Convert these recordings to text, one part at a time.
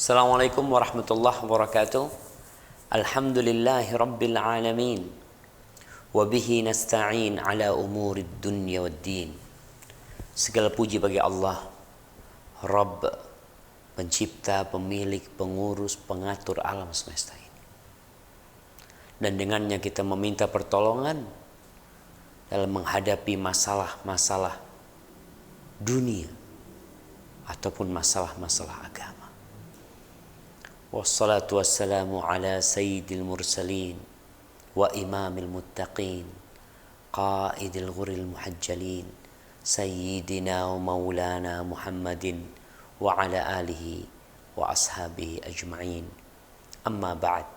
Assalamualaikum warahmatullahi wabarakatuh. Alhamdulillahi rabbil alamin. Wabihi nasta'in ala umurid dunya waddin. Segala puji bagi Allah, Rabb, pencipta, pemilik, pengurus, pengatur alam semesta ini. Dan dengannya kita meminta pertolongan dalam menghadapi masalah-masalah dunia ataupun masalah-masalah agama. Wassalatu wassalamu ala sayyidil mursalin wa imamil muttaqin qaidil ghuril muhajjalin sayyidina wa maulana Muhammadin wa ala alihi wa ashabihi ajma'in. Amma ba'd.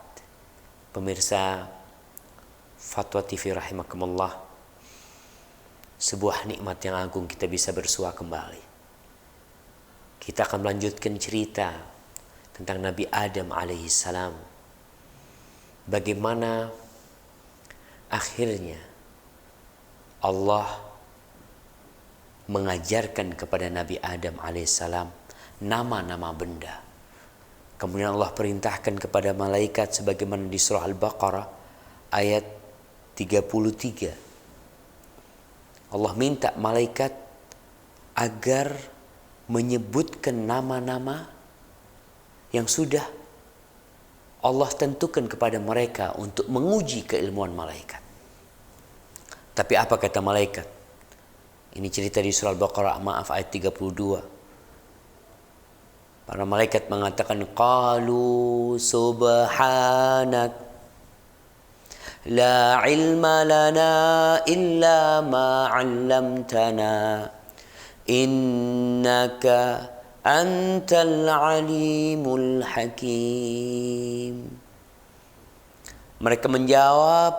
Pemirsa Fatwa TV rahimakumullah, sebuah nikmat yang agung kita bisa bersua kembali. Kita akan melanjutkan cerita tentang Nabi Adam alaihissalam. Bagaimana akhirnya Allah mengajarkan kepada Nabi Adam alaihissalam nama-nama benda. Kemudian Allah perintahkan kepada malaikat sebagaimana di surah Al-Baqarah ayat 33. Allah minta malaikat agar menyebutkan nama-nama yang sudah Allah tentukan kepada mereka untuk menguji keilmuan malaikat. Tapi apa kata malaikat? Ini cerita di surah Al-Baqarah, maaf, ayat 32. Para malaikat mengatakan, qalu subhanak la ilma lana illa ma 'allamtana innaka antal alimul hakim. Mereka menjawab,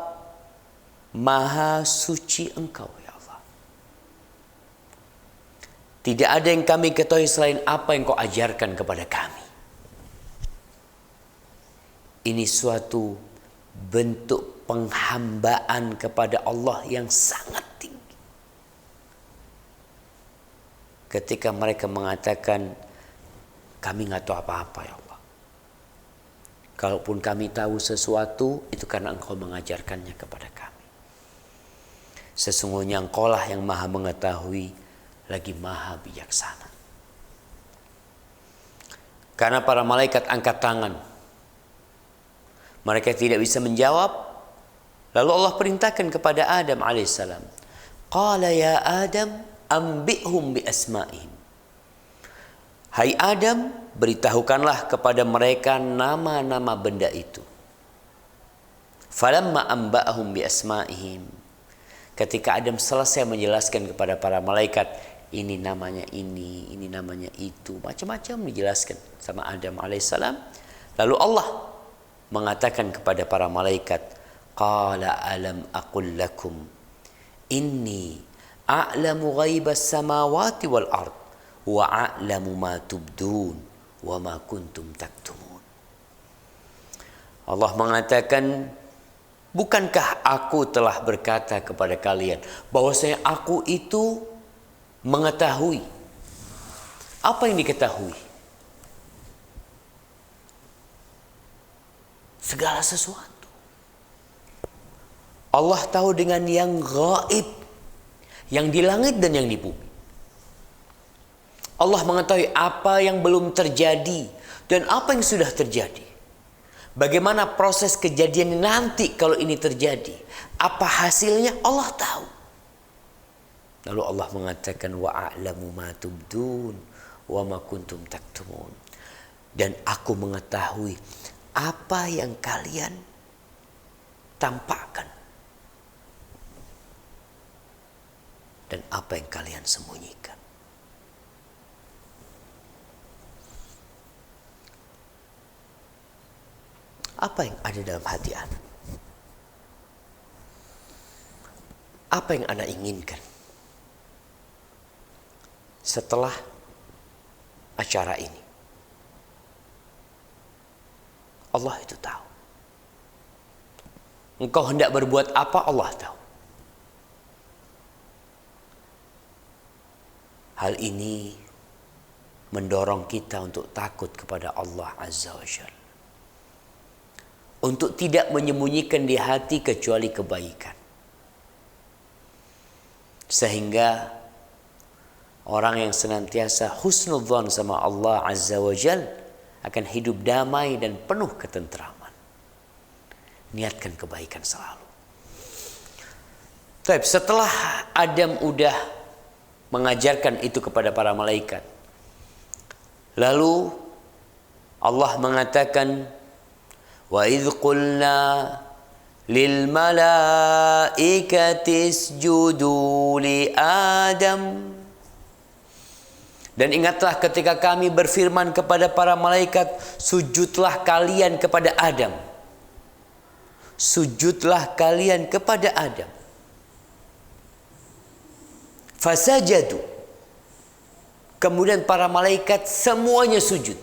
maha suci engkau ya Allah. Tidak ada yang kami ketahui selain apa yang kau ajarkan kepada kami. Ini suatu bentuk penghambaan kepada Allah yang sangat tinggi. Ketika mereka mengatakan, kami nggak tahu apa-apa ya Allah. Kalaupun kami tahu sesuatu, itu karena engkau mengajarkannya kepada kami. Sesungguhnya engkau lah yang maha mengetahui, lagi maha bijaksana. Karena para malaikat angkat tangan, mereka tidak bisa menjawab. Lalu Allah perintahkan kepada Adam alaihissalam, qala ya Adam ambihum bi asma'ihim. Hai Adam, beritahukanlah kepada mereka nama-nama benda itu. Falamma amba'ahum bi asma'ihim. Ketika Adam selesai menjelaskan kepada para malaikat, ini namanya ini namanya itu, macam-macam dijelaskan sama Adam alaihissalam. Lalu Allah mengatakan kepada para malaikat, qala alam aqul lakum inni a'lamu ghaibas samawati wal ard wa a'lamu ma tubdun wa ma kuntum taktumun. Allah mengatakan, bukankah aku telah berkata kepada kalian bahwasanya aku itu mengetahui apa yang diketahui, segala sesuatu. Allah tahu dengan yang gaib, yang di langit dan yang di bumi. Allah mengetahui apa yang belum terjadi dan apa yang sudah terjadi. Bagaimana proses kejadian nanti kalau ini terjadi. Apa hasilnya Allah tahu. Lalu Allah mengatakan, wa a'lamu ma tubdun wa ma kuntum taktumun. Dan aku mengetahui apa yang kalian tampakkan dan apa yang kalian sembunyikan. Apa yang ada dalam hati Anda? Apa yang Anda inginkan setelah acara ini? Allah itu tahu. Engkau hendak berbuat apa, Allah tahu. Hal ini mendorong kita untuk takut kepada Allah Azza wa Jalla. Untuk tidak menyembunyikan di hati kecuali kebaikan. Sehingga orang yang senantiasa husnudzon sama Allah Azza wa Jalla akan hidup damai dan penuh ketentraman. Niatkan kebaikan selalu. Tapi setelah Adam udah mengajarkan itu kepada para malaikat, lalu Allah mengatakan, wa idh qulna lil malaikati isjudu li Adam. Dan ingatlah ketika kami berfirman kepada para malaikat, sujudlah kalian kepada Adam. Sujudlah kalian kepada Adam. Fasajadu. Kemudian para malaikat semuanya sujud.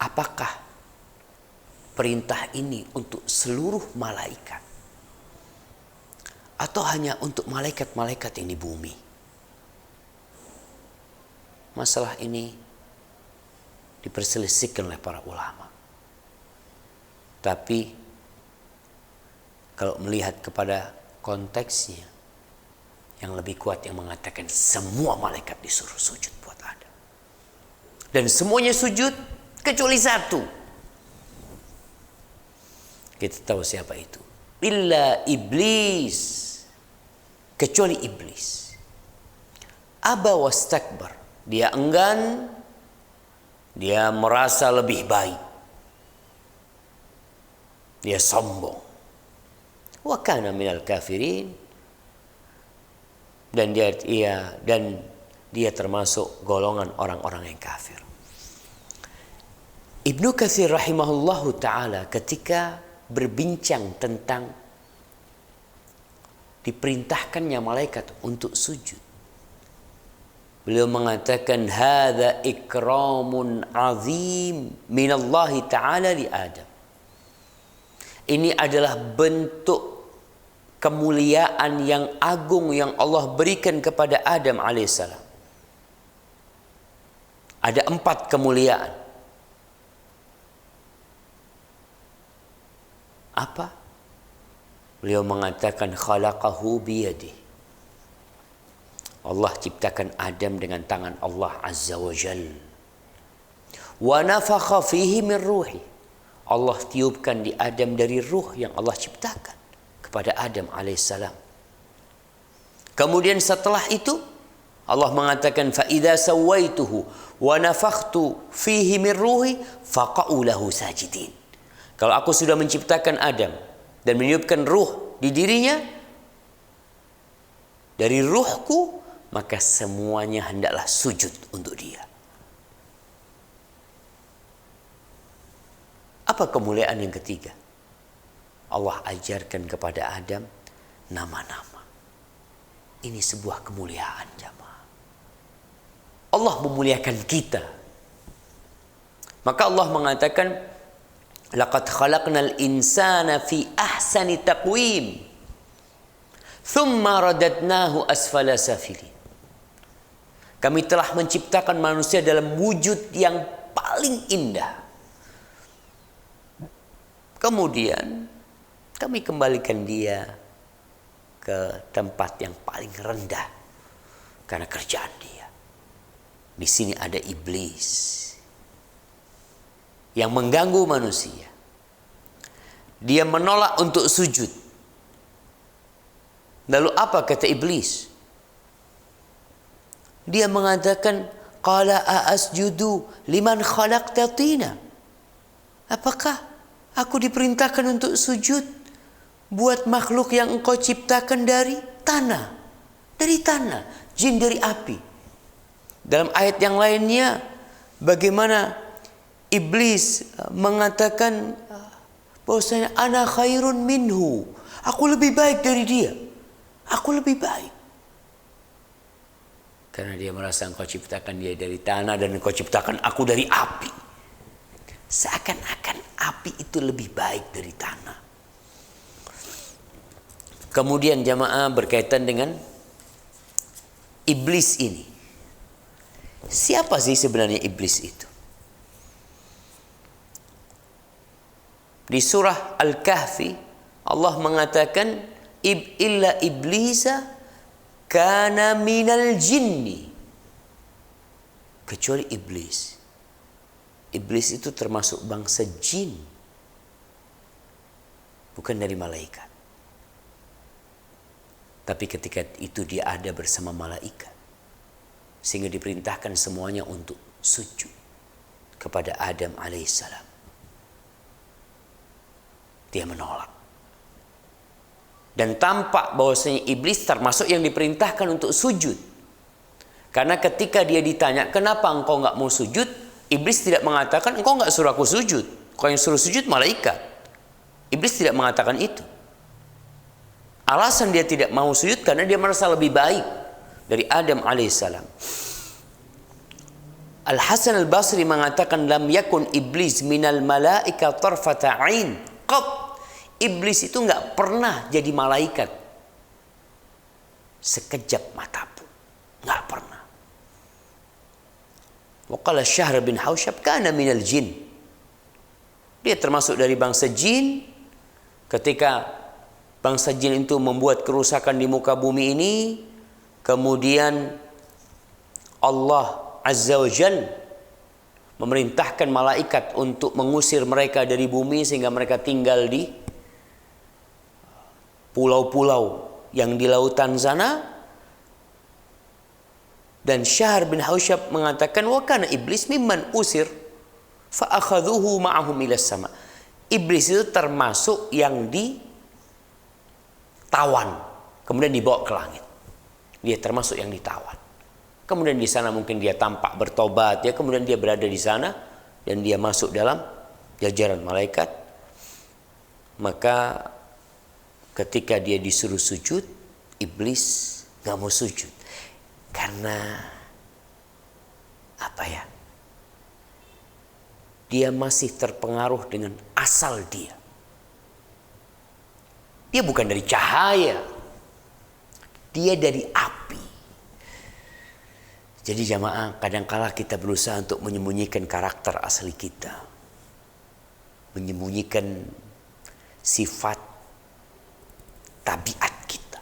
Apakah perintah ini untuk seluruh malaikat? Atau hanya untuk malaikat-malaikat yang di bumi? Masalah ini diperselisihkan oleh para ulama. Tapi kalau melihat kepada konteksnya, yang lebih kuat yang mengatakan semua malaikat disuruh sujud buat Adam. Dan semuanya sujud kecuali satu. Kita tahu siapa itu. Illa iblis. Kecuali iblis. Aba wastakbar. Dia enggan. Dia merasa lebih baik. Dia sombong. Wa kana minal kafirin. Dan dia termasuk golongan orang-orang yang kafir. Ibnu Katsir rahimahullahu ta'ala ketika berbincang tentang diperintahkannya malaikat untuk sujud, beliau mengatakan hadza ikramun azim minallahi ta'ala li Adam. Ini adalah bentuk kemuliaan yang agung yang Allah berikan kepada Adam alaihissalam. Ada 4 kemuliaan. Apa? Beliau mengatakan khalaqahu biyadihi. Allah ciptakan Adam dengan tangan Allah Azza wa Jalla. Wa nafakha fihi min ruhi. Allah tiupkan di Adam dari ruh yang Allah ciptakan kepada Adam alaihissalam. Kemudian setelah itu Allah mengatakan fa idza sawaituhu wa nafakhtu fihi min ruhi faqa'u lahu sajidin. Kalau aku sudah menciptakan Adam dan meniupkan ruh di dirinya dari ruhku, maka semuanya hendaklah sujud untuk dia. Apa kemuliaan yang ketiga? Allah ajarkan kepada Adam nama-nama. Ini sebuah kemuliaan jamaah. Allah memuliakan kita. Maka Allah mengatakan laqad khalaqnal insana fi ahsani taqwim thumma radadnahu asfala safilin. Kami telah menciptakan manusia dalam wujud yang paling indah. Kemudian kami kembalikan dia ke tempat yang paling rendah karena kerjaan dia. Di sini ada iblis yang mengganggu manusia. Dia menolak untuk sujud. Lalu apa kata iblis? Dia mengatakan, qala asjudu liman khalaqta tina. Apakah aku diperintahkan untuk sujud buat makhluk yang engkau ciptakan dari tanah? Dari tanah, jin dari api. Dalam ayat yang lainnya, bagaimana iblis mengatakan bahwasanya ana khairun minhu. Aku lebih baik dari dia. Aku lebih baik. Karena dia merasa engkau ciptakan dia dari tanah dan engkau ciptakan aku dari api. Seakan-akan api itu lebih baik dari tanah. Kemudian jamaah berkaitan dengan iblis ini. Siapa sih sebenarnya iblis itu? Di surah Al-Kahfi Allah mengatakan illa iblisa kana minal jinni. Kecuali iblis. Iblis itu termasuk bangsa jin. Bukan dari malaikat. Tapi ketika itu dia ada bersama malaikat. Sehingga diperintahkan semuanya untuk sujud kepada Adam alaihissalam. Dia menolak. Dan tampak bahwasanya iblis termasuk yang diperintahkan untuk sujud. Karena ketika dia ditanya, kenapa engkau nggak mau sujud? Iblis tidak mengatakan, engkau nggak suruh aku sujud. Kau yang suruh sujud malaikat. Iblis tidak mengatakan itu. Alasan dia tidak mau sujud karena dia merasa lebih baik dari Adam alaihissalam. Al-Hasan al-Basri mengatakan, lam yakun iblis minal malaika tarfata ain qat. Iblis itu nggak pernah jadi malaikat sekejap mata pun, nggak pernah. Waqala Syahr bin Hausyab kana minal jin. Dia termasuk dari bangsa jin. Ketika bangsa jin itu membuat kerusakan di muka bumi ini, kemudian Allah Azza wa Jalla memerintahkan malaikat untuk mengusir mereka dari bumi sehingga mereka tinggal di pulau-pulau yang di lautan sana. Dan Syahr bin Hausyab mengatakan, wa kana iblis mimman usir fa akhadhuhu ma'ahum ila sama. Iblis itu termasuk yang ditawan kemudian dibawa ke langit. Dia termasuk yang ditawan. Kemudian di sana mungkin dia tampak bertobat, ya, kemudian dia berada di sana dan dia masuk dalam jajaran malaikat. Maka ketika dia disuruh sujud, iblis gak mau sujud. Karena apa ya? Dia masih terpengaruh dengan asal dia. Dia bukan dari cahaya. Dia dari api. Jadi jamaah, kadangkala kita berusaha untuk menyembunyikan karakter asli kita. Menyembunyikan sifat tabiat kita.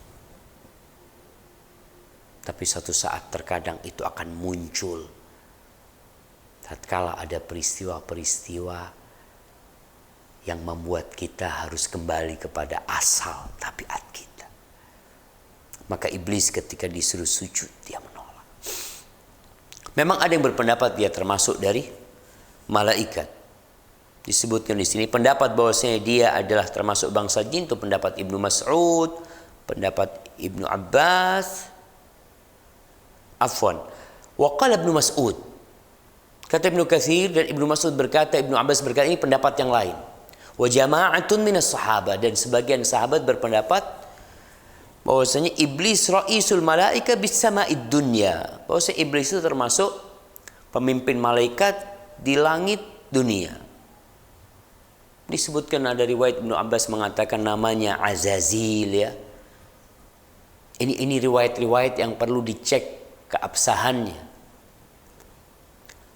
Tapi suatu saat terkadang itu akan muncul tatkala ada peristiwa-peristiwa yang membuat kita harus kembali kepada asal tabiat kita. Maka iblis ketika disuruh sujud dia menolak. Memang ada yang berpendapat dia termasuk dari malaikat. Disebutkan di sini pendapat bahwasanya dia adalah termasuk bangsa jin, itu pendapat Ibnu Mas'ud, pendapat Ibnu Abbas. Afwan. Wa qala Ibnu Mas'ud. Kata Ibnu Katsir dan Ibnu Mas'ud berkata, Ibnu Abbas berkata, ini pendapat yang lain. Wa jama'atun minas sahabat, dan sebagian sahabat berpendapat bahwasanya iblis ra'isul malaika bis sama'id dunya. Bahwasanya iblis itu termasuk pemimpin malaikat di langit dunia. Disebutkan ada riwayat Ibnu Abbas mengatakan namanya Azazil, ya. Ini riwayat-riwayat yang perlu dicek keabsahannya.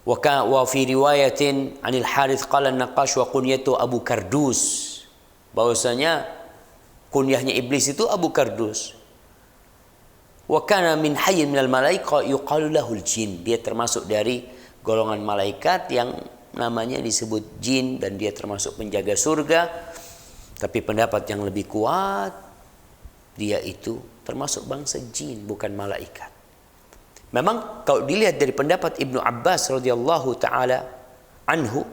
Wa fi riwayatin anil Harith qala an-Naqash wa kunyatu Abu Kardus. Bahwasanya kunyahnya iblis itu Abu Kardus. Wa kana min hayyin minal malaika yuqalu lahul jin. Dia termasuk dari golongan malaikat yang namanya disebut jin, dan dia termasuk penjaga surga. Tapi pendapat yang lebih kuat, dia itu termasuk bangsa jin, bukan malaikat. Memang kalau dilihat dari pendapat Ibnu Abbas radhiyallahu taala anhu,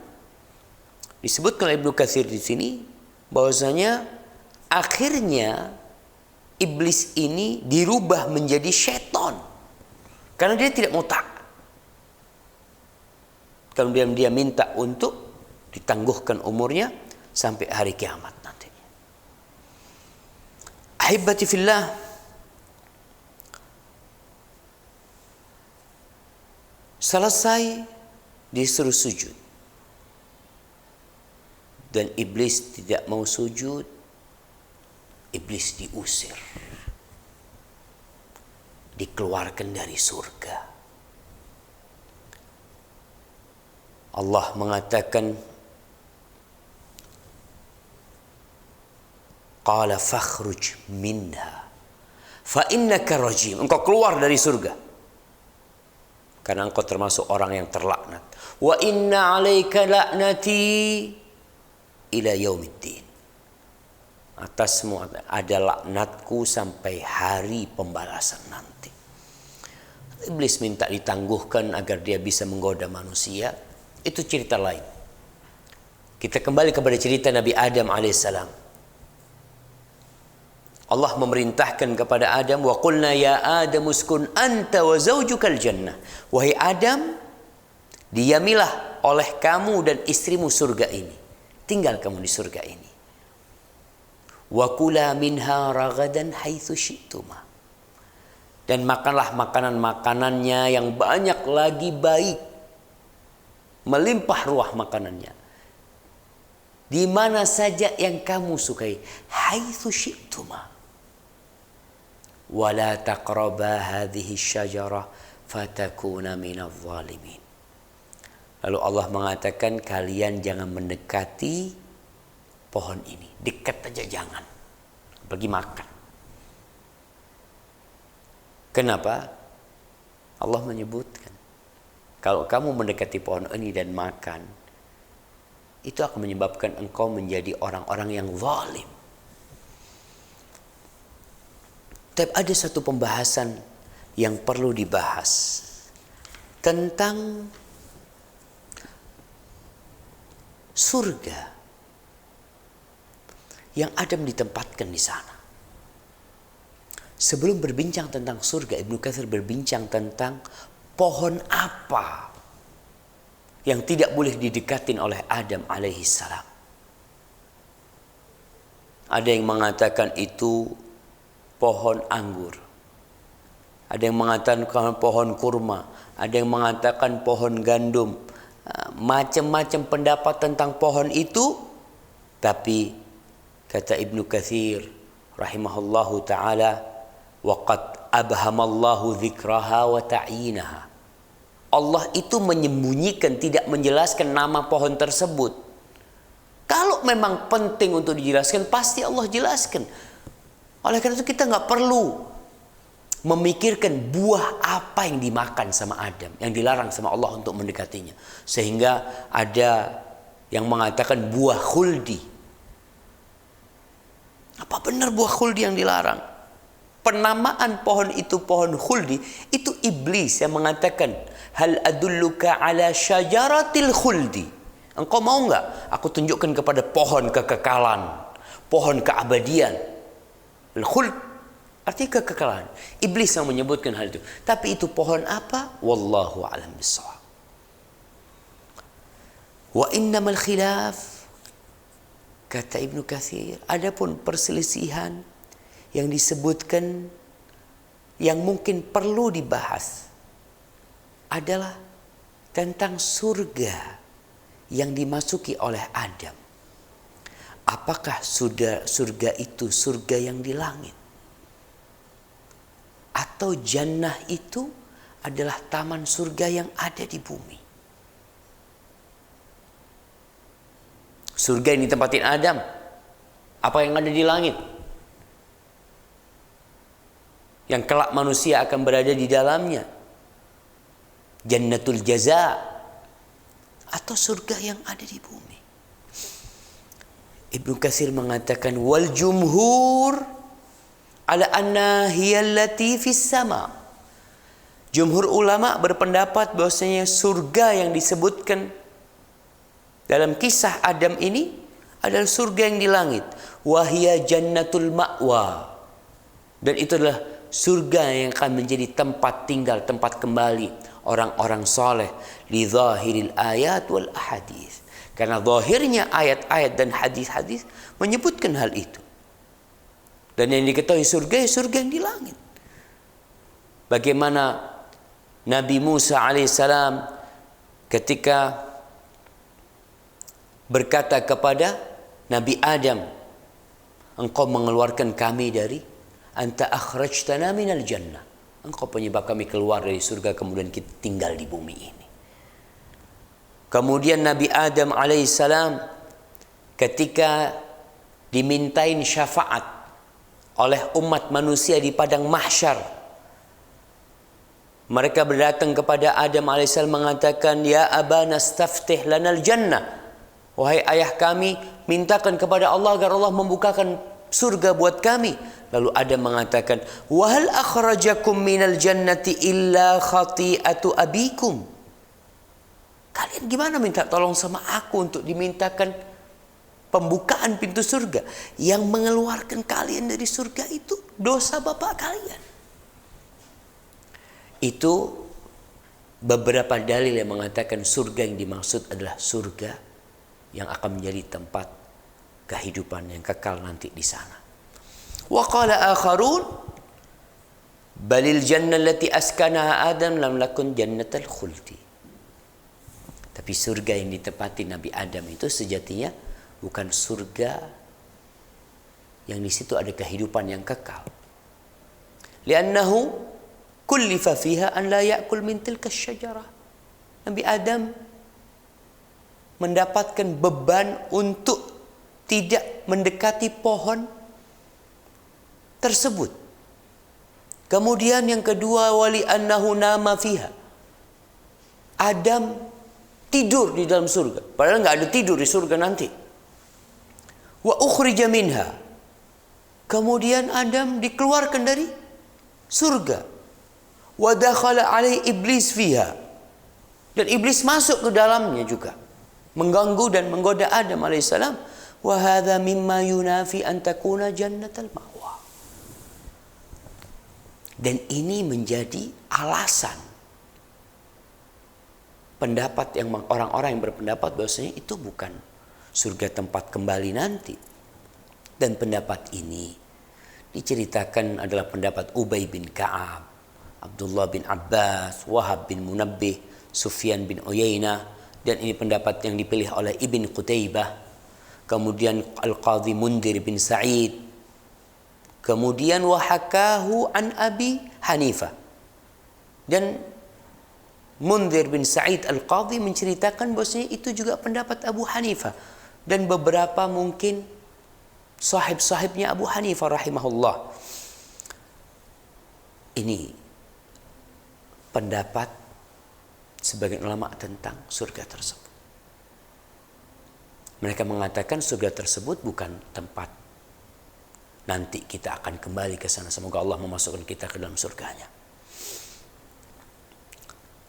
disebutkan oleh Ibnu Katsir di sini bahwasanya akhirnya iblis ini dirubah menjadi syaitan karena dia tidak mau taat. Kemudian dia minta untuk ditangguhkan umurnya sampai hari kiamat nantinya. Ahibati fillah, selesai disuruh sujud dan iblis tidak mau sujud, iblis diusir. dikeluarkan dari surga. Allah mengatakan, qala fakhruj minha fa innaka rajim. Engkau keluar dari surga karena engkau termasuk orang yang terlaknat. Wa inna 'alaika la'nati ila yaumiddin. Atasmu ada laknatku sampai hari pembalasan nanti. Iblis minta ditangguhkan agar dia bisa menggoda manusia. Itu cerita lain. Kita kembali kepada cerita Nabi Adam alaihissalam. Allah memerintahkan kepada Adam, wa qulna ya Adam uskun anta wa zawjukal jannah. Wahai Adam, diamilah oleh kamu dan istrimu surga ini. Tinggal kamu di surga ini. Wa kula minha ragadan haitsu syi'tuma. Dan makanlah makanan-makanannya yang banyak lagi baik. Melimpah ruah makanannya. Di mana saja yang kamu sukai. Haitsu syi'tuma. Wala taqraba hadhihi syajarah fatakuna minadh dhalimin. Lalu Allah mengatakan, kalian jangan mendekati pohon ini. Dekat aja jangan. Pergi makan. Kenapa? Allah menyebutkan, kalau kamu mendekati pohon ini dan makan, itu akan menyebabkan engkau menjadi orang-orang yang zalim. Tapi ada satu pembahasan yang perlu dibahas tentang surga yang Adam ditempatkan di sana. Sebelum berbincang tentang surga, Ibnu Katsir berbincang tentang pohon apa yang tidak boleh didekatin oleh Adam alaihissalam. Ada yang mengatakan itu pohon anggur. Ada yang mengatakan pohon kurma. Ada yang mengatakan pohon gandum. Macam-macam pendapat tentang pohon itu. Tapi kata Ibnu Katsir rahimahullahu ta'ala, waqad abhamallahu dzikraha wa ta'yinaha. Allah itu menyembunyikan, tidak menjelaskan nama pohon tersebut. Kalau memang penting untuk dijelaskan, pasti Allah jelaskan. Oleh karena itu kita nggak perlu memikirkan buah apa yang dimakan sama Adam, yang dilarang sama Allah untuk mendekatinya. Sehingga ada yang mengatakan buah khuldi. Apa benar buah khuldi yang dilarang? Penamaan pohon itu pohon khuldi, itu iblis yang mengatakan, hal adulluka ala syajaratil khuldi. Engkau mau nggak aku tunjukkan kepada pohon kekekalan, pohon keabadian. Al-khuld artinya kekekalan. Iblis yang menyebutkan hal itu. Tapi itu pohon apa? Wallahu a'lam bishawab. Wa innamal khilaf, kata Ibnu Katsir, adapun perselisihan yang disebutkan yang mungkin perlu dibahas adalah tentang surga yang dimasuki oleh Adam. Apakah surga itu surga yang di langit? Atau jannah itu adalah taman surga yang ada di bumi? Surga yang ditempatin Adam, apa yang ada di langit? Yang kelak manusia akan berada di dalamnya. Jannatul jaza, atau surga yang ada di bumi. Ibnu Katsir mengatakan, wal jumhur ala anna hiya allati fis sama. Jumhur ulama berpendapat bahwasanya surga yang disebutkan dalam kisah Adam ini adalah surga yang di langit. Wa hiya jannatul ma'wa. Dan itu adalah surga yang akan menjadi tempat tinggal, tempat kembali orang-orang soleh. Li zahiril ayat wal ahadith. Karena zahirnya ayat-ayat dan hadis-hadis menyebutkan hal itu. Dan yang diketahui surga, ya surga yang di langit. Bagaimana Nabi Musa alaihissalam ketika berkata kepada Nabi Adam, engkau mengeluarkan kami dari anta akhrajtana minal jannah. Engkau penyebab kami keluar dari surga kemudian kita tinggal di bumi ini. Kemudian Nabi Adam alaihissalam ketika dimintain syafaat oleh umat manusia di padang mahsyar, mereka berdatang kepada Adam alaihissalam mengatakan, ya abana staftih lanal jannah, wahai ayah kami, mintakan kepada Allah agar Allah membukakan surga buat kami. Lalu Adam mengatakan, wahal akhrajakum minal jannati illa khati'atu abikum. Kalian gimana minta tolong sama aku untuk dimintakan pembukaan pintu surga? Yang mengeluarkan kalian dari surga itu dosa bapak kalian. Itu beberapa dalil yang mengatakan surga yang dimaksud adalah surga yang akan menjadi tempat kehidupan yang kekal nanti di sana. Wa qala akharun balil jannah allati askanaha Adam lam lakun jannatal khuldi. Tapi surga yang ditempati Nabi Adam itu sejatinya bukan surga yang di situ ada kehidupan yang kekal. Li'annahu kullifa fiha an la ya'kul min tilka asyajarah. Nabi Adam mendapatkan beban untuk tidak mendekati pohon tersebut. Kemudian yang kedua, wali annahu nama fiha. Adam tidur di dalam surga, padahal nggak ada tidur di surga nanti. Wa ukhrija minha. Kemudian Adam dikeluarkan dari surga. Wa dakhala alaihi iblis fiha. Dan iblis masuk ke dalamnya juga, mengganggu dan menggoda Adam alaihissalam. Wa hadza mimma yunafi an takuna jannatal ma'wa. Dan ini menjadi alasan pendapat yang orang-orang yang berpendapat bahwasanya itu bukan surga tempat kembali nanti. Dan pendapat ini diceritakan adalah pendapat Ubay bin Ka'ab, Abdullah bin Abbas, Wahab bin Munabbih, Sufyan bin Uyainah, dan ini pendapat yang dipilih oleh Ibn Qutaybah, kemudian Al-Qadhi Mundhir bin Sa'id, kemudian wahakahu an Abi Hanifah. Dan Mundhir bin Sa'id Al-Qadhi menceritakan bahwasanya itu juga pendapat Abu Hanifah dan beberapa mungkin sahib-sahibnya Abu Hanifah rahimahullah. Ini pendapat sebagian ulama tentang surga tersebut. Mereka mengatakan surga tersebut bukan tempat nanti kita akan kembali ke sana. Semoga Allah memasukkan kita ke dalam surganya.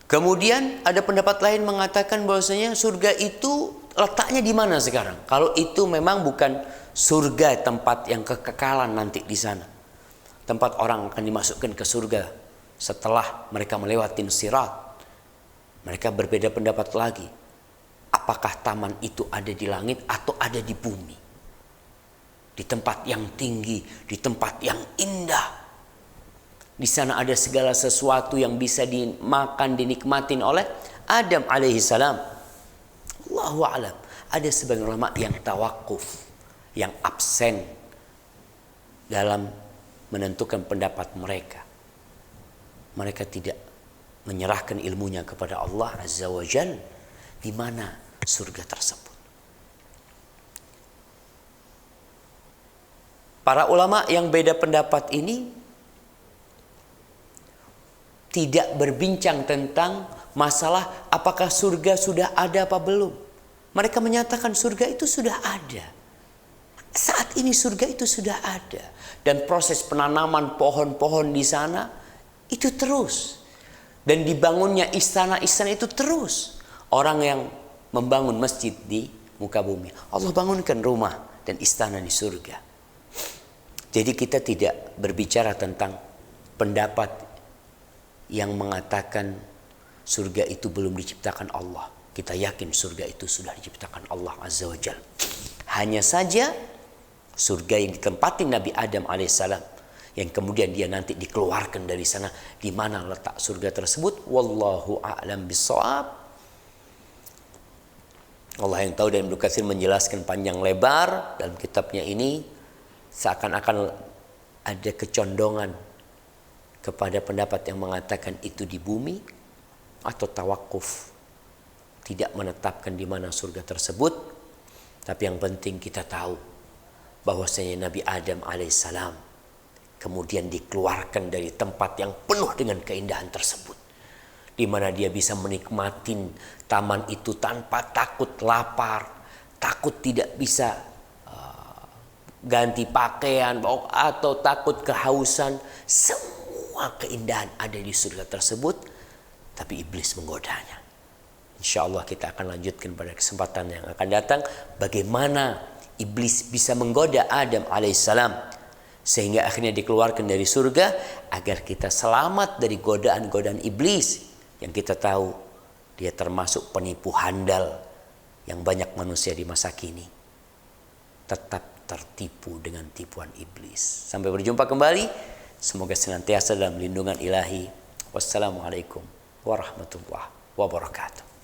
Kemudian ada pendapat lain mengatakan bahwasanya surga itu letaknya di mana sekarang? Kalau itu memang bukan surga tempat yang kekekalan nanti di sana. Tempat orang akan dimasukkan ke surga setelah mereka melewati sirat. Mereka berbeda pendapat lagi. Apakah taman itu ada di langit atau ada di bumi? Di tempat yang tinggi, di tempat yang indah. Di sana ada segala sesuatu yang bisa dimakan, dinikmatin oleh Adam alaihissalam. Allahu a'lam. Ada sebagian ulama yang tawakuf, yang absen dalam menentukan pendapat mereka. Mereka tidak menyerahkan ilmunya kepada Allah Azza wa Jalla di mana surga tersebut. Para ulama yang beda pendapat ini tidak berbincang tentang masalah apakah surga sudah ada apa belum. Mereka menyatakan surga itu sudah ada. Saat ini surga itu sudah ada. Dan proses penanaman pohon-pohon di sana itu terus. Dan dibangunnya istana-istana itu terus. Orang yang membangun masjid di muka bumi, Allah bangunkan rumah dan istana di surga. Jadi kita tidak berbicara tentang pendapat yang mengatakan surga itu belum diciptakan Allah. Kita yakin surga itu sudah diciptakan Allah Azza wa Jalla. Hanya saja surga yang ditempati Nabi Adam alaihissalam, yang kemudian dia nanti dikeluarkan dari sana, di mana letak surga tersebut, wallahu a'lam bissawab. Allah yang tahu. Dan Ibnu Katsir menjelaskan panjang lebar dalam kitabnya ini, seakan-akan ada kecondongan kepada pendapat yang mengatakan itu di bumi, atau tawakuf, tidak menetapkan di mana surga tersebut. Tapi yang penting kita tahu bahwasanya Nabi Adam alaihissalam kemudian dikeluarkan dari tempat yang penuh dengan keindahan tersebut, di mana dia bisa menikmati taman itu tanpa takut lapar, takut tidak bisa ganti pakaian atau takut kehausan. Semua keindahan ada di surga tersebut, tapi iblis menggodanya. Insya Allah kita akan lanjutkan pada kesempatan yang akan datang bagaimana iblis bisa menggoda Adam alaihissalam sehingga akhirnya dikeluarkan dari surga, agar kita selamat dari godaan-godaan iblis yang kita tahu dia termasuk penipu handal yang banyak manusia di masa kini tetap tertipu dengan tipuan iblis. Sampai berjumpa kembali, semoga senantiasa dalam lindungan ilahi. Wassalamualaikum warahmatullahi wabarakatuh.